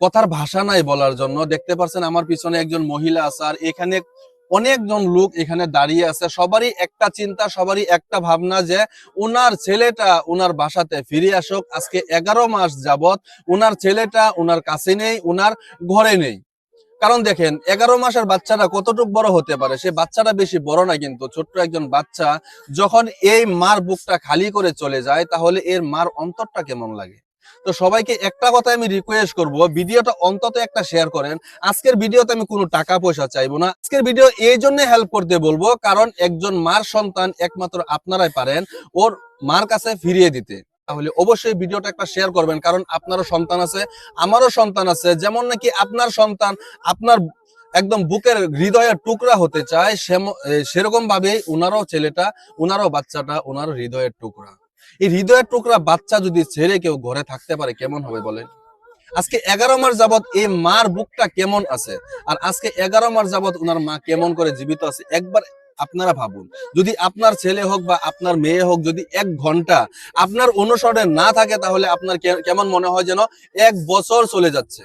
কথার ভাষা নাই বলার জন্য। দেখতে পাচ্ছেন আমার পিছনে একজন মহিলা আছে, আর এখানে অনেকজন লোক এখানে দাঁড়িয়ে আছে। সবারই একটা চিন্তা, সবারই একটা ভাবনা যে উনার ছেলেটা উনার বাসাতে ফিরে আসুক। আজকে 11 মাস যাবত উনার ছেলেটা উনার কাছে নেই, উনার ঘরে নেই। কারণ দেখেন 11 মাসের বাচ্চাটা কতটুকু বড় হতে পারে, সে বাচ্চাটা বেশি বড় না, কিন্তু ছোট্ট একজন বাচ্চা যখন এই মার বুকটা খালি করে চলে যায় তাহলে এর মার অন্তরটা কেমন লাগে। তো সবাইকে একটা কথা আমি রিকোয়েস্ট করব, ভিডিওটা অন্তত একটা শেয়ার করেন। আজকের ভিডিওতে আমি কোনো টাকা পয়সা চাইবো না। আজকের ভিডিও এই জন্য হেল্প করতে বলবো কারণ একজন মার সন্তান একমাত্র আপনারাই পারেন ওর মার কাছে ফিরিয়ে দিতে। তাহলে অবশ্যই ভিডিওটা একটা শেয়ার করবেন, কারণ আপনারও সন্তান আছে, আমারও সন্তান আছে। যেমন নাকি আপনার সন্তান আপনার একদম বুকের হৃদয়ের টুকরা হতে চায়, সেরকম ভাবে উনারও ছেলেটা, উনারও বাচ্চাটা উনার হৃদয়ের টুকরা। এই হৃদয়ের টুকরা বাচ্চা যদি ছেড়ে কেউ ঘরে থাকতে পারে কেমন হবে বলেন। আজকে 11 মাস যাবত এই মার বুকটা কেমন আছে, আর আজকে 11 মাস যাবত উনার মা কেমন করে জীবিত আছে একবার আপনারা ভাবুন। যদি আপনার ছেলে হোক বা আপনার মেয়ে হোক, যদি 1 ঘন্টা আপনার অনুসরণে না থাকে তাহলে আপনার কেমন মনে হয় যেন 1 বছর চলে যাচ্ছে।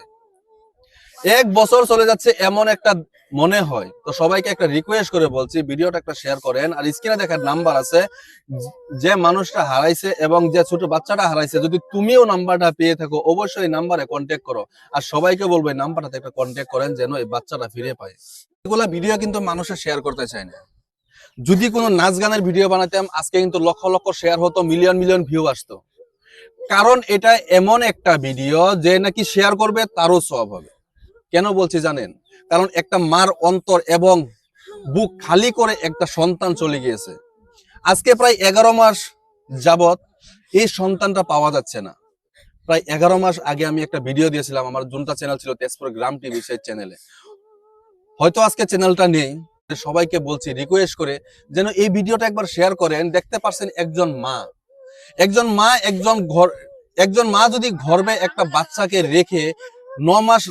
1 বছর চলে যাচ্ছে এমন একটা মনে হয়। তো সবাইকে একটা রিকোয়েস্ট করে বলছি, ভিডিওটা একটা শেয়ার করেন। আর স্ক্রিনে দেখার নাম্বার আছে, যে মানুষটা হারাইছে এবং যে ছোট বাচ্চাটা হারাইছে, যদি তুমিও নাম্বারটা পেয়ে থাকো অবশ্যই নাম্বারে কন্ট্যাক্ট করো। আর সবাইকে বলবো এই নাম্বারটাতে একটা কন্ট্যাক্ট করেন যেন এই বাচ্চাটা ফিরে পায়। এগুলা ভিডিও কিন্তু মানুষে শেয়ার করতে চায় না। যদি কোনো নাচ গানের ভিডিও বানাতাম আজকে কিন্তু লক্ষ লক্ষ শেয়ার হতো, মিলিয়ন মিলিয়ন ভিউ আসতো। কারণ এটা এমন একটা ভিডিও যে নাকি শেয়ার করবে তারও সওয়াব হবে। কেন বলছি জানেন? কারণ একটা মার অন্তর এবং বুক খালি করে একটা সন্তান চলে গিয়েছে। আজকে প্রায় 11 মাস যাবত এই সন্তানটা পাওয়া যাচ্ছে না। প্রায় 11 মাস আগে আমি একটা ভিডিও দিয়েছিলাম, আমার জুনটা চ্যানেল ছিল তেজপুর গ্রাম টিভি, সেই চ্যানেলে। হয়তো আজকে চ্যানেলটা নেই। সবাইকে বলছি রিকোয়েস্ট করে যেন এই ভিডিওটা একবার শেয়ার করেন। দেখতে পাচ্ছেন একজন মা যদি গর্ভে একটা বাচ্চাকে রেখে 9 মাস